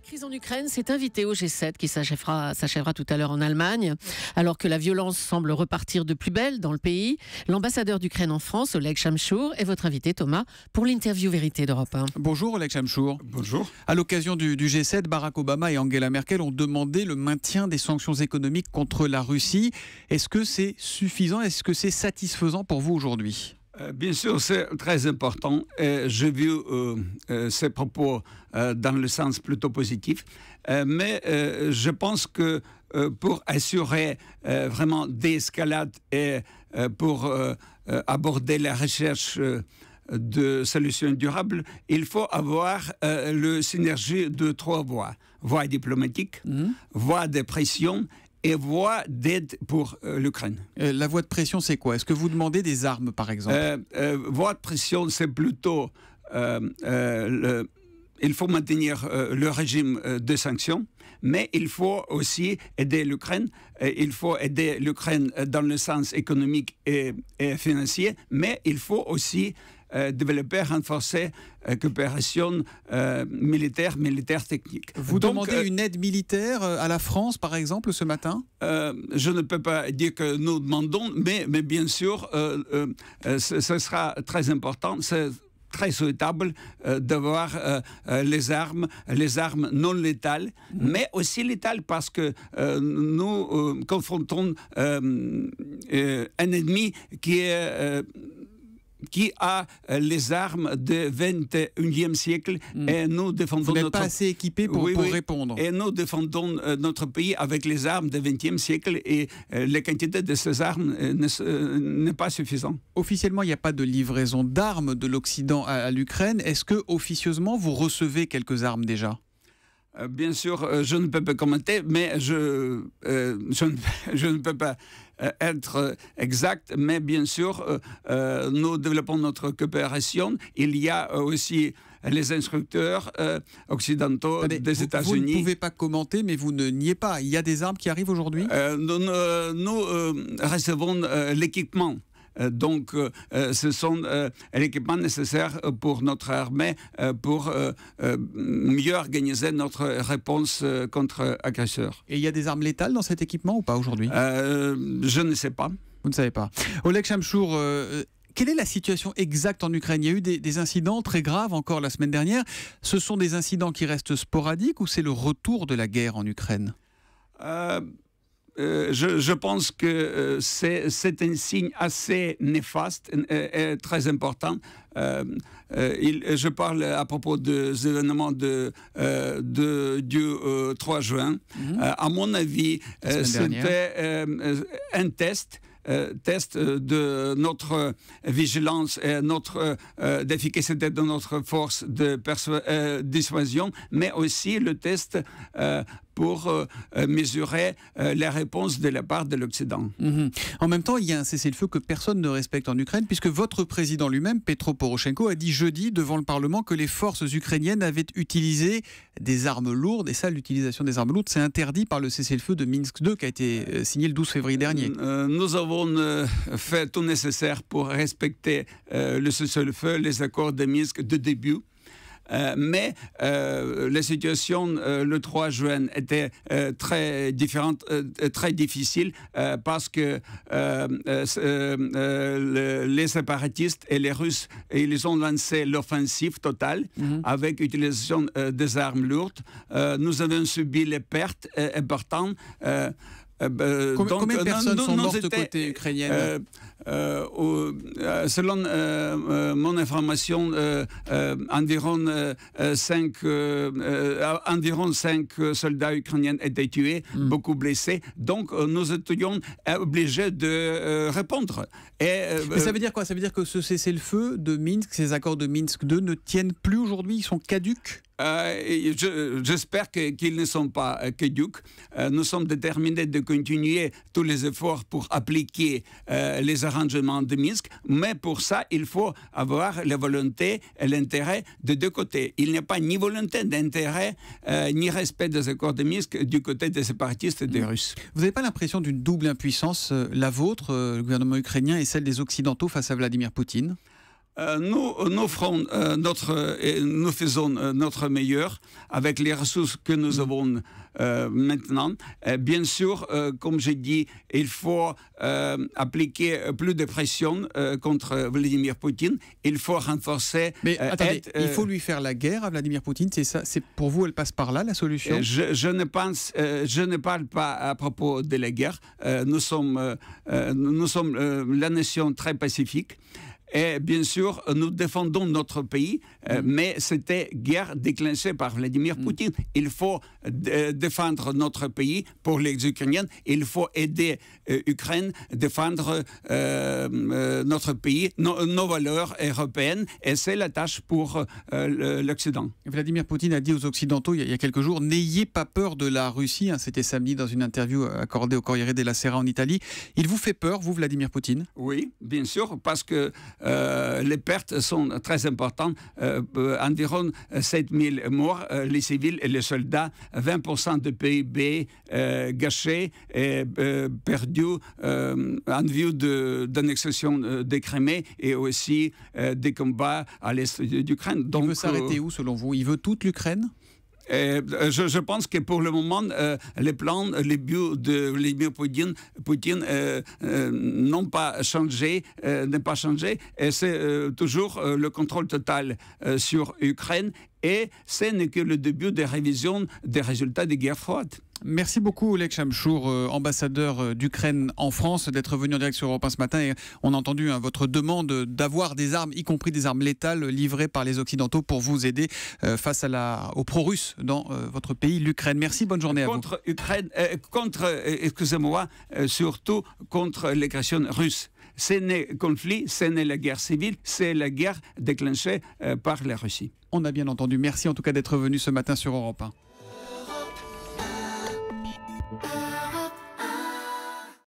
La crise en Ukraine s'est invitée au G7 qui s'achèvera tout à l'heure en Allemagne. Alors que la violence semble repartir de plus belle dans le pays, l'ambassadeur d'Ukraine en France, Oleg Chamchour, est votre invité, Thomas, pour l'interview vérité d'Europe 1. Bonjour Oleg Chamchour. Bonjour. À l'occasion du G7, Barack Obama et Angela Merkel ont demandé le maintien des sanctions économiques contre la Russie. Est-ce que c'est suffisant? Est-ce que c'est satisfaisant pour vous aujourd'hui? Bien sûr, c'est très important. J'ai vu ces propos dans le sens plutôt positif. Mais je pense que pour assurer vraiment d'escalade et pour aborder la recherche de solutions durables, il faut avoir le synergie de trois voies. Voie diplomatique, voie de pression et voie d'aide pour l'Ukraine. La voie de pression, c'est quoi? Est-ce que vous demandez des armes, par exemple? Voie de pression, c'est plutôt... il faut maintenir le régime de sanctions, mais il faut aussi aider l'Ukraine. Il faut aider l'Ukraine dans le sens économique et financier, mais il faut aussi développer, renforcer coopération militaire technique. Vous demandez une aide militaire à la France, par exemple, ce matin? Je ne peux pas dire que nous demandons, mais bien sûr, ce sera très important. C'est très souhaitable d'avoir les armes non létales, mais aussi létales parce que nous confrontons un ennemi qui a les armes du 21e siècle et nous défendons Vous n'êtes pas assez équipé pour répondre. Et nous défendons notre pays avec les armes du 20e siècle et la quantité de ces armes n'est pas suffisante. Officiellement, il n'y a pas de livraison d'armes de l'Occident à l'Ukraine. Est-ce que officieusement, vous recevez quelques armes déjà? Bien sûr, je ne peux pas commenter, mais je ne peux pas être exact, mais bien sûr, nous développons notre coopération. Il y a aussi les instructeurs occidentaux des États-Unis. Vous ne pouvez pas commenter, mais vous ne niez pas. Il y a des armes qui arrivent aujourd'hui? Nous recevons l'équipement. Donc, ce sont l'équipement nécessaire pour notre armée pour mieux organiser notre réponse contre agresseurs. Et il y a des armes létales dans cet équipement ou pas aujourd'hui? Je ne sais pas. Vous ne savez pas. Oleg Chamchour, quelle est la situation exacte en Ukraine? Il y a eu des incidents très graves encore la semaine dernière. Ce sont des incidents qui restent sporadiques ou c'est le retour de la guerre en Ukraine? Je pense que c'est un signe assez néfaste et très important. Je parle à propos des événements du 3 juin. À mon avis, c'était un test de notre vigilance et d'efficacité de notre force de dissuasion, mais aussi le test pour mesurer la réponse de la part de l'Occident. En même temps, il y a un cessez-le-feu que personne ne respecte en Ukraine, puisque votre président lui-même, Petro Poroshenko, a dit jeudi devant le Parlement que les forces ukrainiennes avaient utilisé des armes lourdes, et ça, l'utilisation des armes lourdes, c'est interdit par le cessez-le-feu de Minsk II qui a été signé le 12 février dernier. Nous avons fait tout nécessaire pour respecter le cessez-le-feu, les accords de Minsk de début. Mais la situation le 3 juin était très différente, très difficile parce que les séparatistes et les Russes ils ont lancé l'offensive totale avec l'utilisation des armes lourdes. Nous avons subi les pertes importantes. Combien de personnes sont mortes côté ukrainien? Selon mon information, environ 5 soldats ukrainiens étaient tués, beaucoup blessés. Donc, nous étions obligés de répondre. Mais ça veut dire quoi? Ça veut dire que ce cessez-le-feu de Minsk, ces accords de Minsk II ne tiennent plus aujourd'hui? Ils sont caducs? J'espère qu'ils ne sont pas caducs. Nous sommes déterminés de continuer tous les efforts pour appliquer les arrangements de Minsk, mais pour ça, il faut avoir la volonté et l'intérêt de deux côtés. Il n'y a pas ni volonté d'intérêt, ni respect des accords de Minsk du côté des séparatistes et des Russes. Vous n'avez pas l'impression d'une double impuissance, la vôtre, le gouvernement ukrainien, et celle des Occidentaux face à Vladimir Poutine? Nous faisons notre meilleur avec les ressources que nous avons maintenant. Bien sûr, comme j'ai dit, il faut appliquer plus de pression contre Vladimir Poutine. Il faut renforcer. Mais attendez, il faut lui faire la guerre à Vladimir Poutine. C'est ça. C'est pour vous, elle passe par là la solution? Je ne parle pas à propos de la guerre. Nous sommes la nation très pacifique. Et bien sûr, nous défendons notre pays, mais c'était guerre déclenchée par Vladimir Poutine. Il faut défendre notre pays pour les Ukrainiens. Il faut aider l'Ukraine à défendre notre pays, nos valeurs européennes. Et c'est la tâche pour l'Occident. Vladimir Poutine a dit aux Occidentaux il y a quelques jours, n'ayez pas peur de la Russie. C'était samedi dans une interview accordée au Corriere della Sera en Italie. Il vous fait peur, vous, Vladimir Poutine? Oui, bien sûr, parce que les pertes sont très importantes. Environ 7000 morts, les civils et les soldats, 20% de PIB gâchés et perdus en vue d'annexation de Crimée et aussi des combats à l'est d'Ukraine. Il veut s'arrêter où, selon vous? Il veut toute l'Ukraine? Je pense que pour le moment, les plans, les buts de Vladimir Poutine n'ont pas changé, et c'est toujours le contrôle total sur l'Ukraine, et ce n'est que le début des révisions des résultats des guerres froides. Merci beaucoup Oleg Chamchour, ambassadeur d'Ukraine en France, d'être venu en direct sur Europe 1 ce matin. Et on a entendu votre demande d'avoir des armes, y compris des armes létales livrées par les Occidentaux pour vous aider face aux pro-russes dans votre pays, l'Ukraine. Merci, bonne journée à vous. Excusez-moi, surtout contre l'agression russe. Ce n'est conflit, ce n'est la guerre civile, c'est la guerre déclenchée par la Russie. On a bien entendu. Merci en tout cas d'être venu ce matin sur Europe 1.